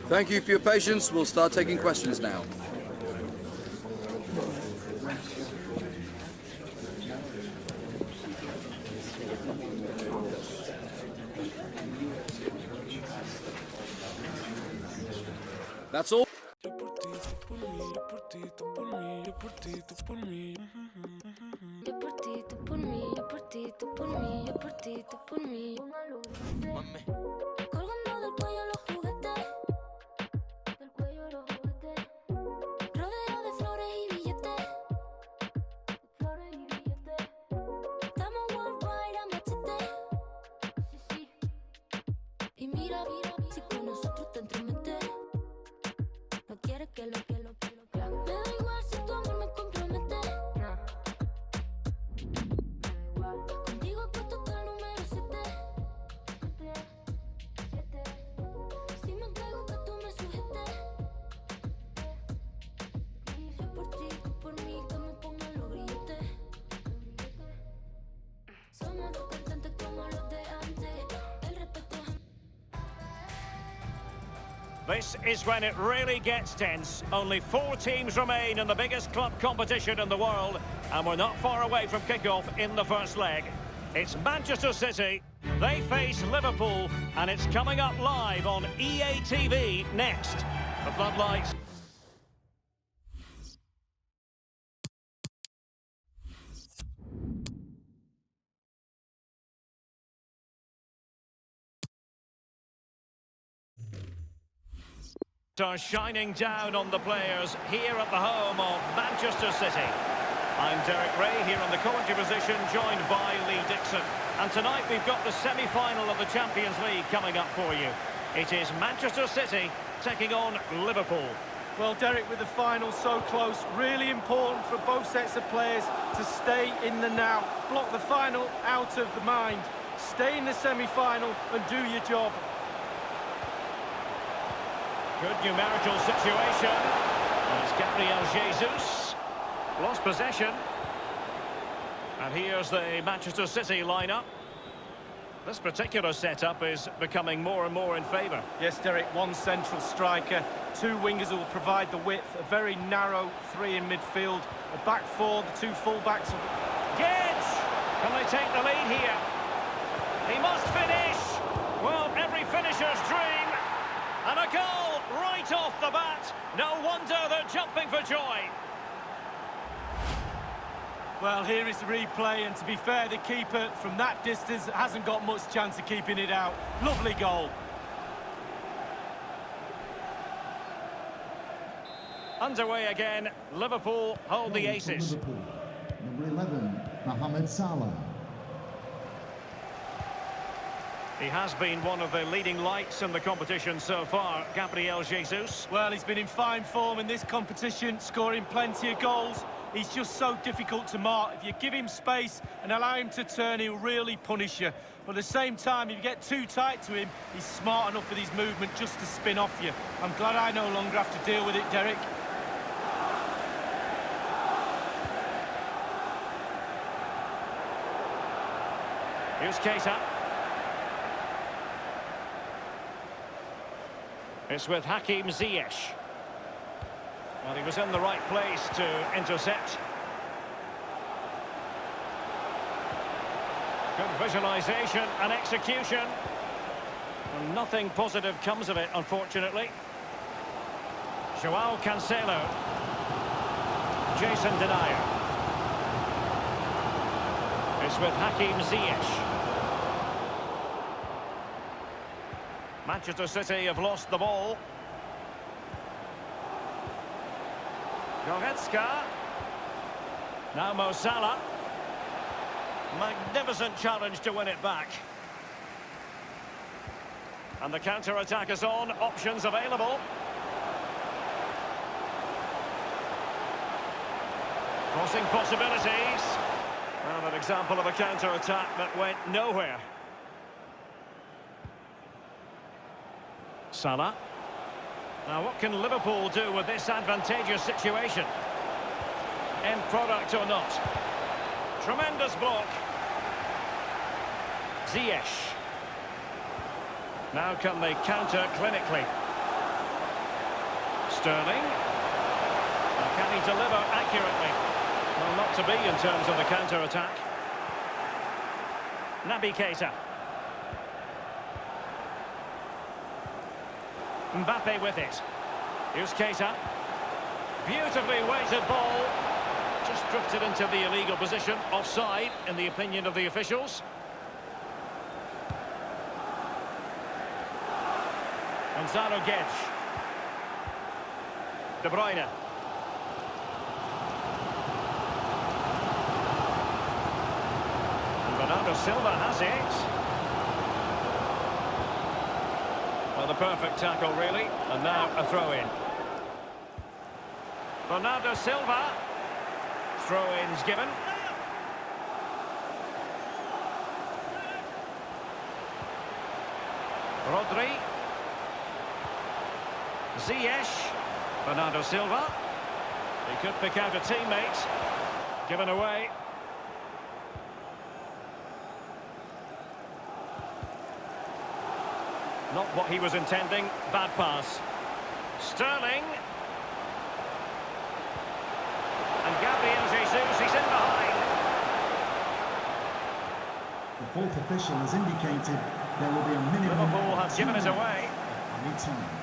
Thank you for your patience. We'll start taking questions now. That's all. This is when it really gets tense. Only 4 teams remain in the biggest club competition in the world, and we're not far away from kick-off in the first leg. It's Manchester City. They face Liverpool, and it's coming up live on EA TV next. The floodlights. Are shining down on the players here at the home of Manchester City. I'm Derek Ray here on the commentary position, joined by Lee Dixon. And tonight we've got the semi-final of the Champions League coming up for you. It is Manchester City taking on Liverpool. Well, Derek, with the final so close, really important for both sets of players to stay in the now. Block the final out of the mind. Stay in the semi-final and do your job. Good numerical situation. It's Gabriel Jesus. Lost possession. And here's the Manchester City lineup. This particular setup is becoming more and more in favour. Yes, Derek, one central striker, 2 wingers who will provide the width, a very narrow 3 in midfield, a back 4, the 2 full-backs. Gedge! Can they take the lead here? He must finish! Well, every finisher's dream. And a goal right off the bat. No wonder they're jumping for joy. Well, here is the replay, and to be fair, the keeper from that distance hasn't got much chance of keeping it out. Lovely goal. Underway again. Liverpool hold the aces. Liverpool, number 11, Mohamed Salah. He has been one of the leading lights in the competition so far, Gabriel Jesus. Well, he's been in fine form in this competition, scoring plenty of goals. He's just so difficult to mark. If you give him space and allow him to turn, he'll really punish you. But at the same time, if you get too tight to him, he's smart enough with his movement just to spin off you. I'm glad I no longer have to deal with it, Derek. Here's Keita. It's with Hakim Ziyech. Well, he was in the right place to intercept. Good visualisation and execution. And nothing positive comes of it, unfortunately. Joao Cancelo. Jason Denayer. It's with Hakim Ziyech. Manchester City have lost the ball. Goretzka. Now Mo Salah. Magnificent challenge to win it back. And the counter-attack is on. Options available. Crossing possibilities. Well, an example of a counter-attack that went nowhere. Salah. Now, what can Liverpool do with this advantageous situation? End product or not? Tremendous block. Ziyech. Now can they counter clinically? Sterling. Now, can he deliver accurately? Well, not to be in terms of the counter-attack. Naby Keita. Mbappe with it. Here's Keita. Beautifully weighted ball. Just drifted into the illegal position. Offside, in the opinion of the officials. Gonzalo Guedes. De Bruyne. And Bernardo Silva has it. Well, the perfect tackle, really. And now a throw-in. Bernardo Silva. Throw-ins given. Rodri. Ziyech. Bernardo Silva. He could pick out a teammate. Given away. Not what he was intending. Bad pass. Sterling. And Gabriel Jesus, he's in behind. The fourth official has indicated there will be a minimum. Liverpool have given it away. Any time.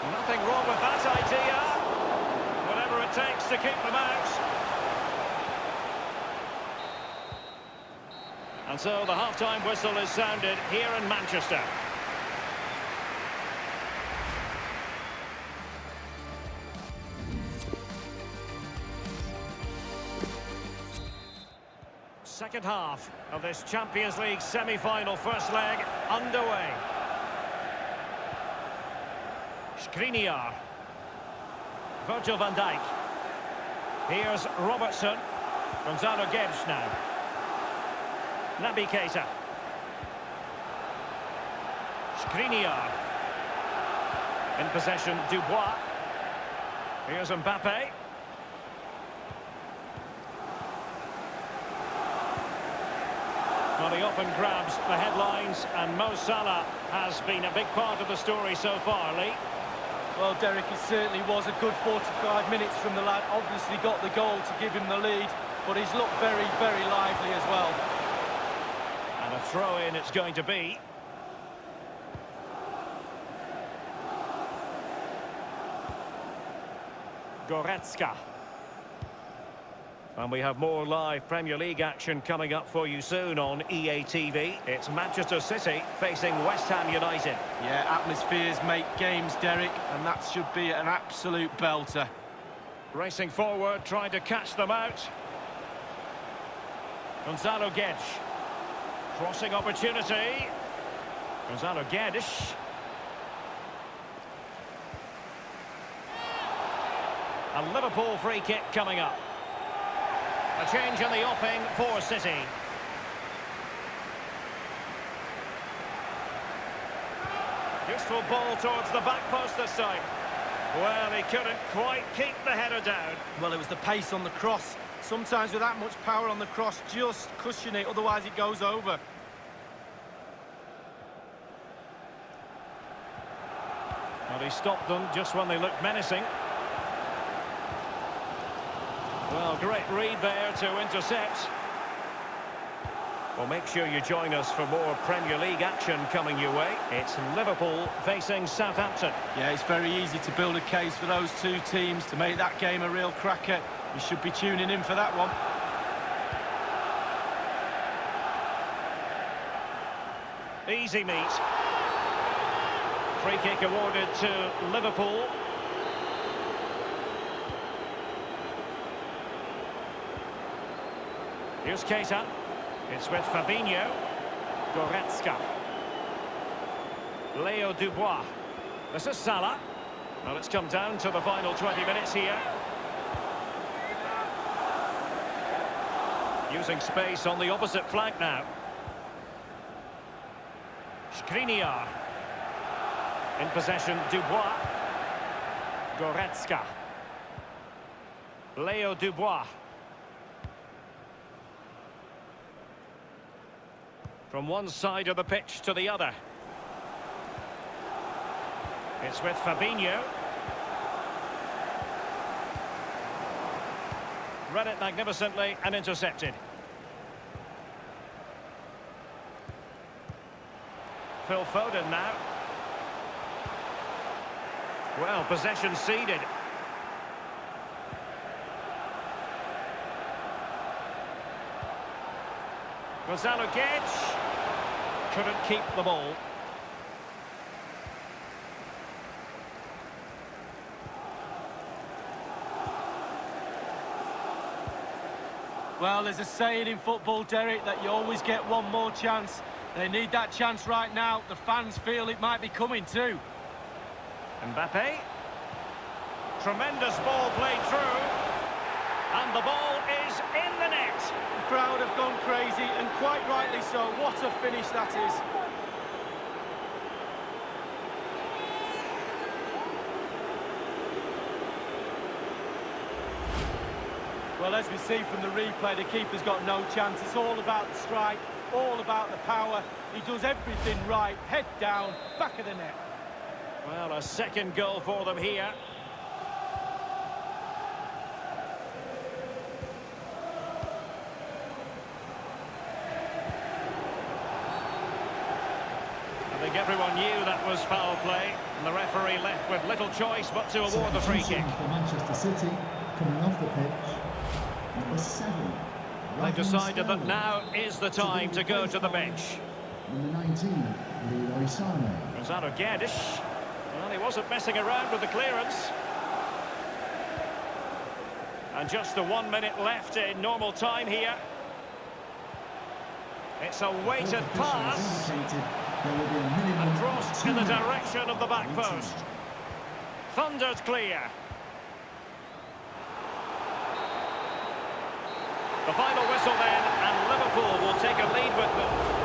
Nothing wrong with that idea. Whatever it takes to keep them out. And so the half-time whistle is sounded here in Manchester. Second half of this Champions League semi-final first leg underway. Skriniar. Virgil van Dijk. Here's Robertson. Gonzalo Guedes now. Naby Keita. Skriniar. In possession, Dubois. Here's Mbappe. Well, he often grabs the headlines, and Mo Salah has been a big part of the story so far, Lee. Well, Derek, it certainly was a good 45 minutes from the lad. Obviously got the goal to give him the lead, but he's looked very, very lively as well. And a throw-in it's going to be. Goretzka. And we have more live Premier League action coming up for you soon on EA TV. It's Manchester City facing West Ham United. Yeah, atmospheres make games, Derek, and that should be an absolute belter. Racing forward, trying to catch them out. Gonzalo Guedes. Crossing opportunity. Gonzalo Guedes. A Liverpool free kick coming up. A change in the offing for City. Useful ball towards the back post this time. Well, he couldn't quite keep the header down. Well, it was the pace on the cross. Sometimes with that much power on the cross, just cushion it, otherwise it goes over. Well, he stopped them just when they looked menacing. Well, great read there to intercept. Well, make sure you join us for more Premier League action coming your way. It's Liverpool facing Southampton. Yeah, it's very easy to build a case for those two teams to make that game a real cracker. You should be tuning in for that one. Easy meet. Free kick awarded to Liverpool. Here's Keita. It's with Fabinho. Goretzka. Leo Dubois. This is Salah. Well, it's come down to the final 20 minutes here. Using space on the opposite flank now. Skriniar. In possession, Dubois. Goretzka. Leo Dubois. From one side of the pitch to the other. It's with Fabinho. Read it magnificently and intercepted. Phil Foden now. Well, possession ceded. Gonzalo Guedes couldn't keep the ball. Well, there's a saying in football, Derek, that you always get one more chance. They need that chance right now. The fans feel it might be coming too. Mbappe. Tremendous ball played through. And the ball is in the net. The crowd have gone crazy, and quite rightly so. What a finish that is. Well, as we see from the replay, the keeper's got no chance. It's all about the strike, all about the power. He does everything right. Head down, back of the net. Well, a second goal for them here. I think everyone knew that was foul play, and the referee left with little choice but to award the free kick. For Manchester City, coming off the pitch, number 7. They've decided that now is the time to go to the bench. Number 19, Leroy Sané. Gonzalo Guedes. Well, he wasn't messing around with the clearance. And just the 1 minute left in normal time here. It's a weighted pass. And crossed in the direction of the back post. Thundered clear. The final whistle then, and Liverpool will take a lead with them.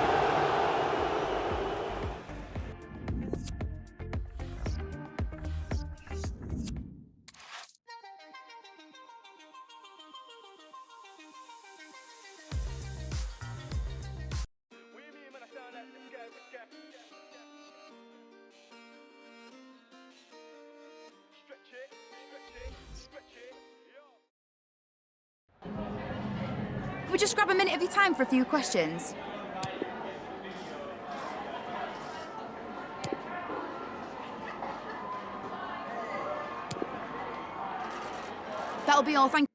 We'll just grab a minute of your time for a few questions. That'll be all, thank you.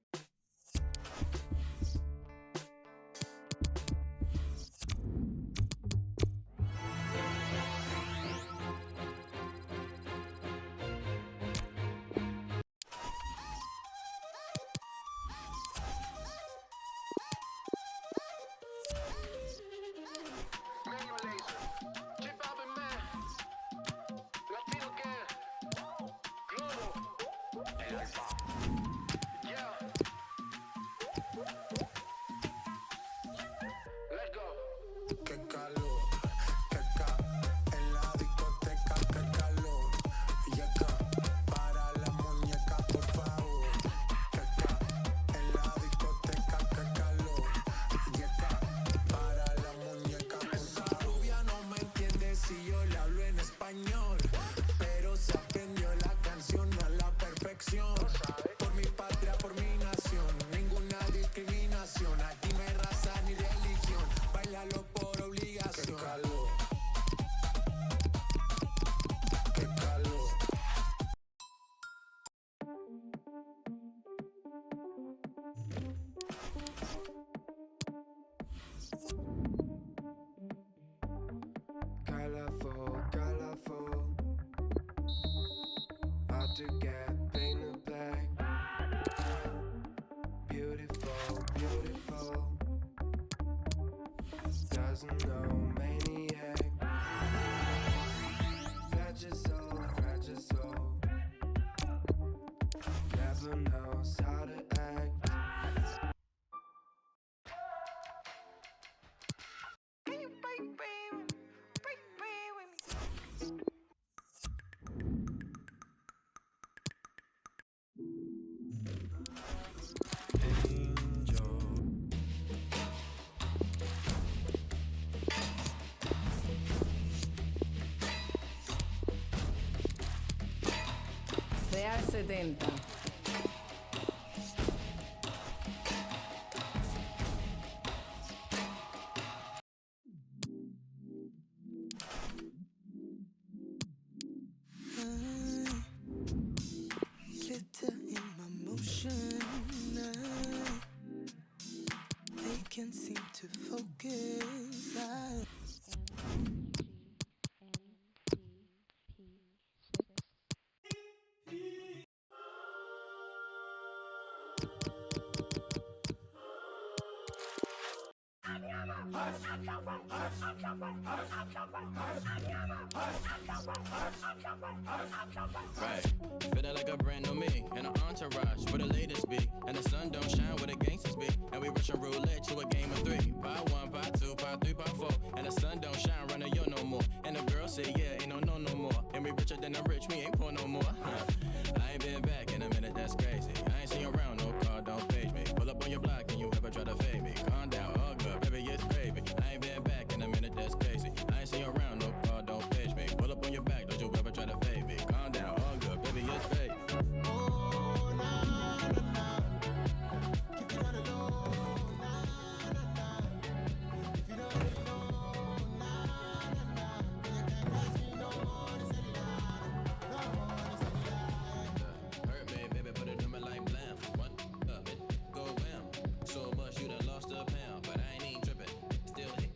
Qué calor, qué ca, en la discoteca, qué calor. Y acá, para la muñeca, por favor. Qué ca, en la discoteca, qué calor. Y acá, para la muñeca, por favor. Rubia no me entiende si yo le hablo en español, pero se aprendió la canción a la perfección. Por mi patria, por mi nación, ninguna discriminación. Aquí no hay raza ni religión. Bailalo por obligación. Qué calor. Qué calor. Colorful, colorful. Hard to get painted black. Beautiful, beautiful. Doesn't know maniac. Fragile soul. Never knows how to act. Can you break free with me? 70. Glitter in my motion. They can't seem to focus. Right, feeling like a brand new me in an entourage where the latest be, and the sun don't shine where the gangsters be, and we rushing roulette to a game of 3. Pot 1, pot 2, pot 3, pot 4, and the sun don't shine running yo no more, and the girl say yeah, ain't no more, and we richer than the rich, we ain't poor no more. I ain't been back in a minute, that's crazy. I ain't seen you around, no car, don't page me. Pull up on your block and you ever try to fade me. Calm down, all good, baby, it's gravy. I ain't been back in a minute, that's crazy. I ain't seen you around, no car, don't page me. Pull up on your back, don't you ever try to fade me. Calm down, all good, baby, it's gravy. Oh, nah, nah, nah. Keep it on the low, nah, nah, nah. If you don't really know, nah, nah, nah. You can't ask me no more to say that. No more to say that. Hurt me, baby, put it on me like blam. One up, it go wham. So much you done lost a pound, but I ain't even tripping. Still hit.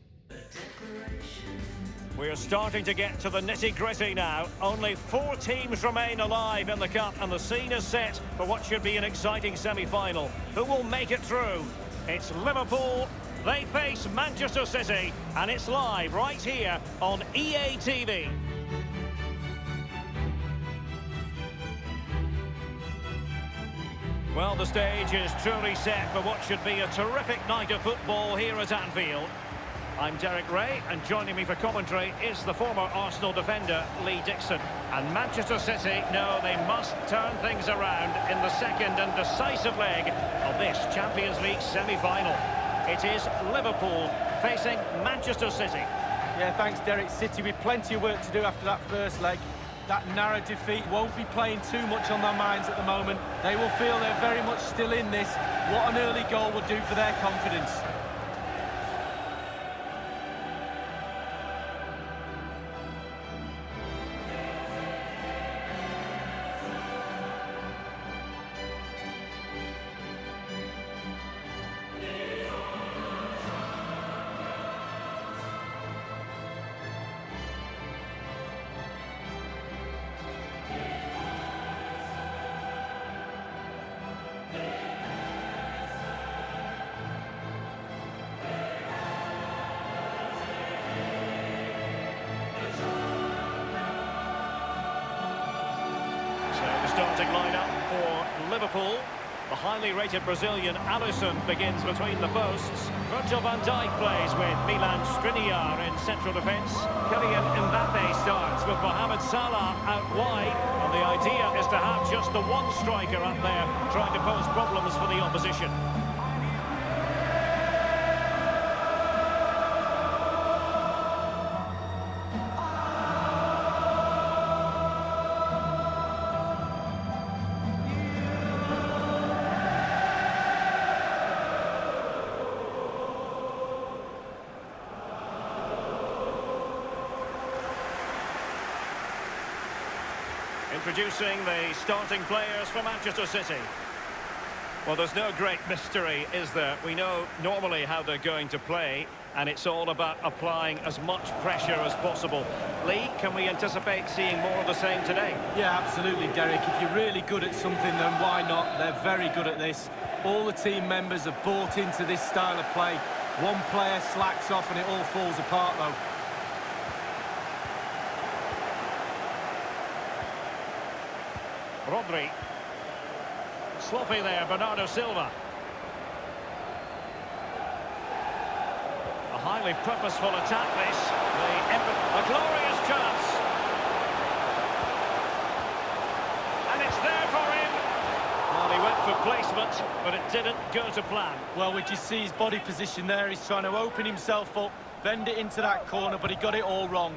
We're starting to get to the nitty-gritty now. Only 4 teams remain alive in the Cup, and the scene is set for what should be an exciting semi-final. Who will make it through? It's Liverpool. They face Manchester City, and it's live right here on EA TV. Well, the stage is truly set for what should be a terrific night of football here at Anfield. I'm Derek Ray, and joining me for commentary is the former Arsenal defender, Lee Dixon. And Manchester City know they must turn things around in the second and decisive leg of this Champions League semi-final. It is Liverpool facing Manchester City. Yeah, thanks, Derek. City with plenty of work to do after that first leg. That narrow defeat won't be playing too much on their minds at the moment. They will feel they're very much still in this. What an early goal would do for their confidence. Starting lineup for Liverpool. The highly rated Brazilian Alisson begins between the posts. Virgil van Dijk plays with Milan Skriniar in central defence. Kylian Mbappe starts with Mohamed Salah out wide. And the idea is to have just the one striker up there trying to pose problems for the opposition. Introducing the starting players for Manchester City. Well, there's no great mystery, is there? We know normally how they're going to play, and it's all about applying as much pressure as possible. Lee, can we anticipate seeing more of the same today? Yeah, absolutely, Derek. If you're really good at something, then why not? They're very good at this. All the team members have bought into this style of play. One player slacks off and it all falls apart, though. Rodri. Sloppy there, Bernardo Silva. A highly purposeful attack, this. A glorious chance. And it's there for him. Well, he went for placement, but it didn't go to plan. Well, we just see his body position there. He's trying to open himself up, bend it into that corner, but he got it all wrong.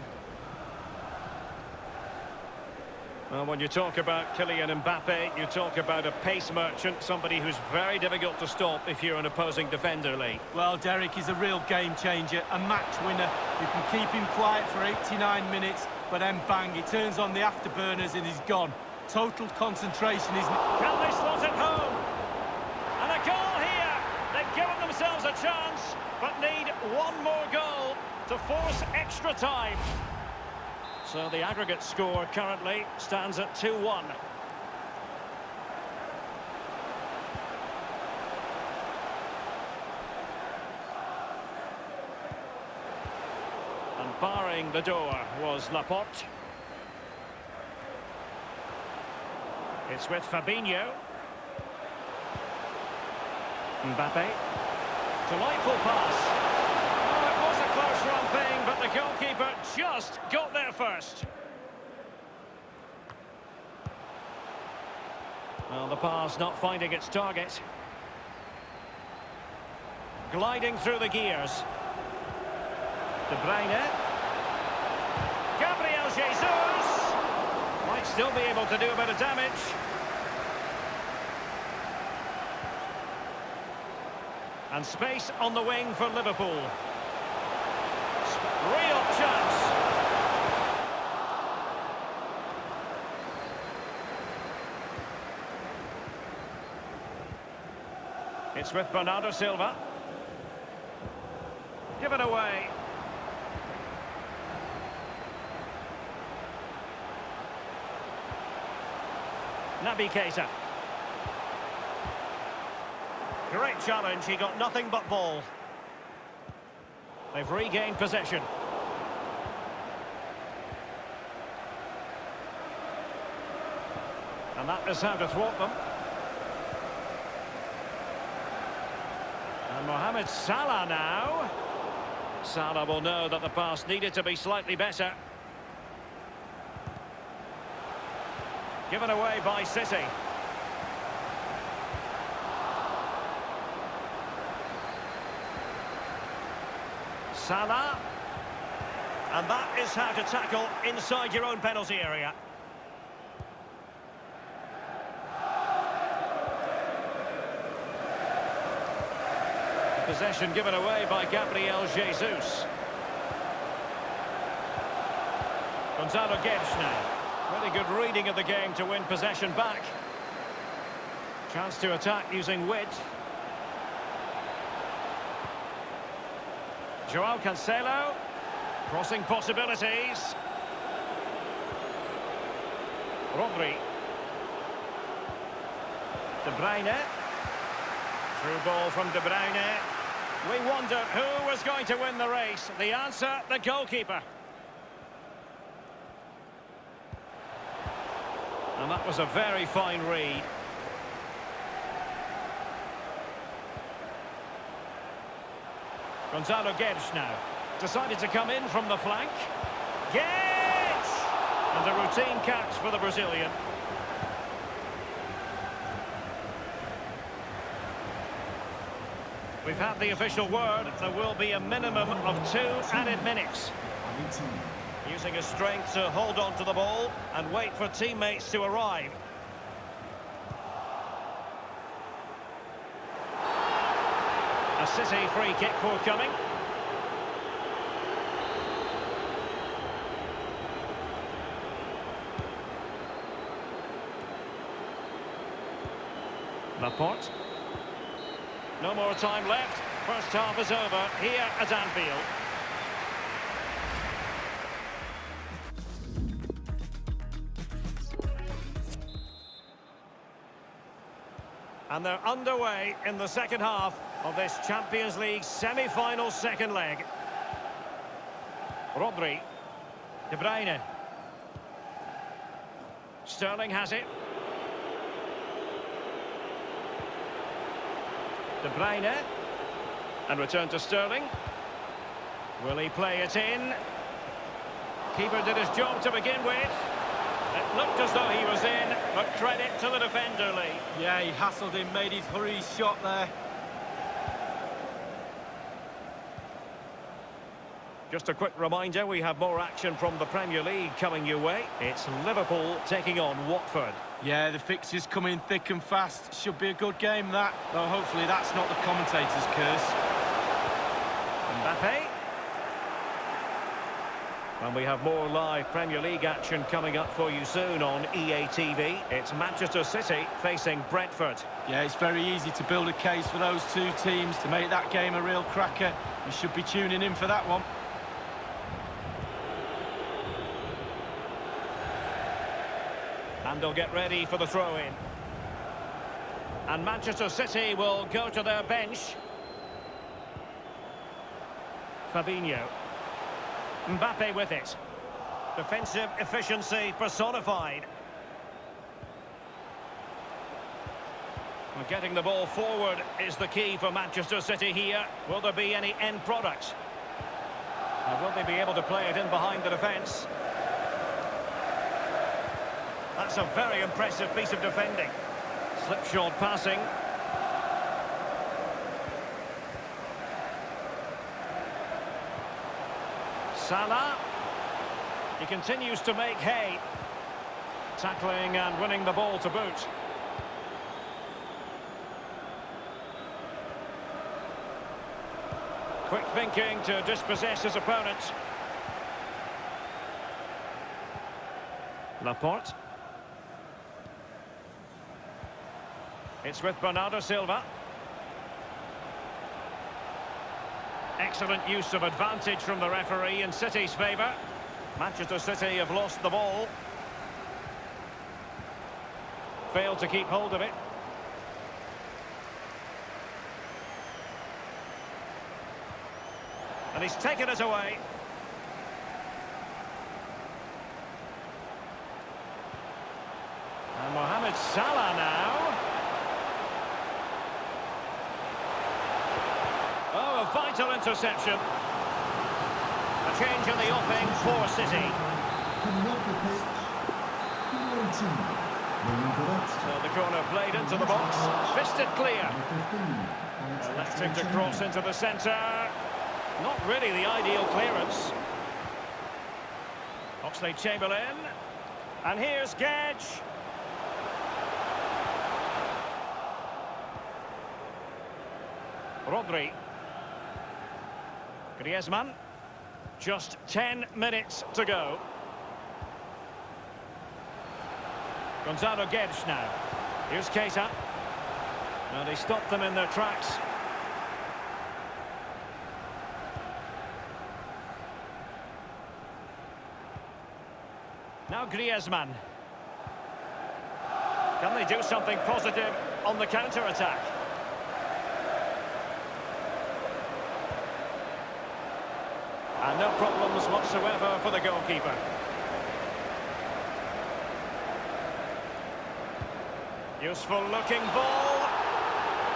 Well, when you talk about Kylian Mbappe, you talk about a pace merchant, somebody who's very difficult to stop if you're an opposing defender, Lee. Well, Derek, he's a real game changer, a match winner. You can keep him quiet for 89 minutes, but then bang, he turns on the afterburners and he's gone. Total concentration is... Can they slot it home? And a goal here! They've given themselves a chance, but need one more goal to force extra time. So the aggregate score currently stands at 2-1. And barring the door was Laporte. It's with Fabinho. Mbappe. Delightful pass. Oh, it was a close run thing, but the goalkeeper just got there first. Well, the pass not finding its target. Gliding through the gears. De Bruyne. Gabriel Jesus! Might still be able to do a bit of damage. And space on the wing for Liverpool. Real chance. It's with Bernardo Silva. Give it away. Naby Keita. Great challenge, he got nothing but ball. They've regained possession. And that is how to thwart them. And Mohamed Salah now. Salah will know that the pass needed to be slightly better. Given away by City. Salah. And that is how to tackle inside your own penalty area. Possession given away by Gabriel Jesus. Gonzalo Guedes now. Really good reading of the game to win possession back. Chance to attack using width. Joao Cancelo. Crossing possibilities. Rodri. De Bruyne. Through ball from De Bruyne. We wondered who was going to win the race. The answer, the goalkeeper. And that was a very fine read. Gonzalo Guedes now. Decided to come in from the flank. Guedes! And a routine catch for the Brazilian. We've had the official word. There will be a minimum of 2 added minutes. Using his strength to hold on to the ball and wait for teammates to arrive. A City free kick forthcoming. Laporte. No more time left. First half is over here at Anfield. And they're underway in the second half of this Champions League semi-final second leg. Rodri. De Bruyne. Sterling has it. De Bruyne. And return to Sterling. Will he play it in? Keeper did his job to begin with. It looked as though he was in, but credit to the defender, Lee. Yeah, he hassled him, made his hurry shot there. Just a quick reminder, we have more action from the Premier League coming your way. It's Liverpool taking on Watford. Yeah, the fixtures come in thick and fast. Should be a good game, that. Though hopefully that's not the commentator's curse. Mbappe. And we have more live Premier League action coming up for you soon on EA TV. It's Manchester City facing Brentford. Yeah, it's very easy to build a case for those two teams to make that game a real cracker. You should be tuning in for that one. And they'll get ready for the throw-in. And Manchester City will go to their bench. Fabinho. Mbappe with it. Defensive efficiency personified. Well, getting the ball forward is the key for Manchester City here. Will there be any end product? Or will they be able to play it in behind the defence? That's a very impressive piece of defending. Slipshod passing. Salah. He continues to make hay. Tackling and winning the ball to boot. Quick thinking to dispossess his opponent. Laporte. It's with Bernardo Silva. Excellent use of advantage from the referee in City's favour. Manchester City have lost the ball. Failed to keep hold of it. And he's taken it away. And Mohamed Salah now. Oh, a vital interception. A change in the offing for City. Coming off the pitch, number 18. So the corner played into the box. Fisted clear. Electing to cross into the centre. Not really the ideal clearance. Oxlade-Chamberlain. And here's Gedge. Rodri. Griezmann. Just 10 minutes to go. Gonzalo Gedge now. Here's Keita. And he stopped them in their tracks. Now Griezmann. Can they do something positive on the counter-attack? And no problems whatsoever for the goalkeeper. Useful looking ball.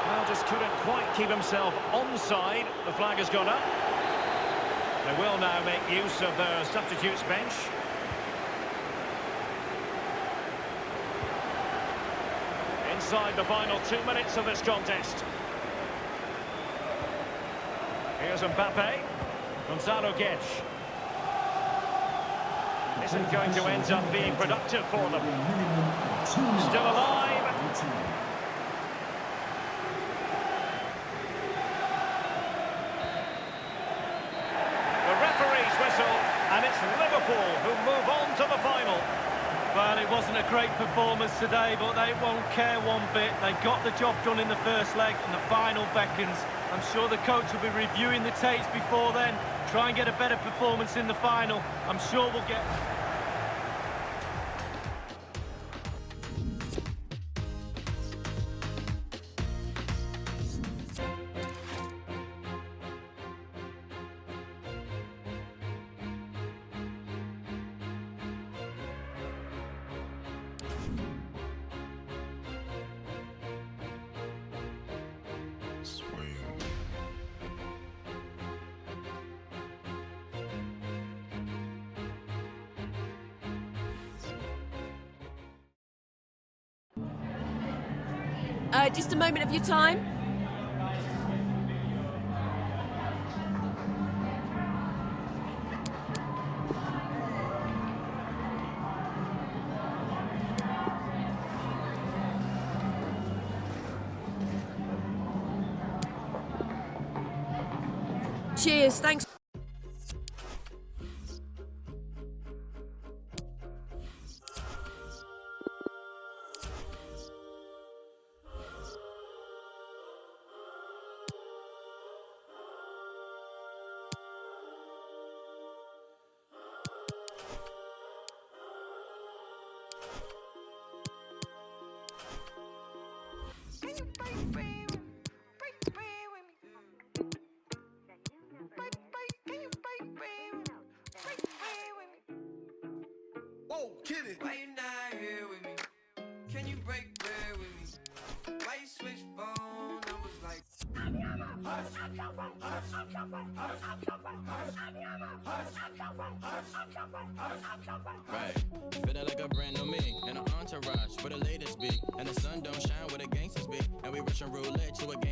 Well, just couldn't quite keep himself onside. The flag has gone up. They will now make use of their substitutes bench. Inside the final 2 minutes of this contest. Here's Mbappe. Gonzalo Gedge. Isn't going to end up being productive for them. Still alive. The referee's whistle, and it's Liverpool who move on to the final. Well, it wasn't a great performance today, but they won't care one bit. They got the job done in the first leg, and the final beckons. I'm sure the coach will be reviewing the tapes before then. Try and get a better performance in the final. I'm sure we'll get... Just a moment of your time. Cheers, thanks. Whoa, kid it. Why you not here with me? Can you break bread with me? Why you switch phone numbers like? Right, feeling like a brand new me in an entourage where the latest be, and the sun don't shine where the gangsters be, and we rushing roulette to a game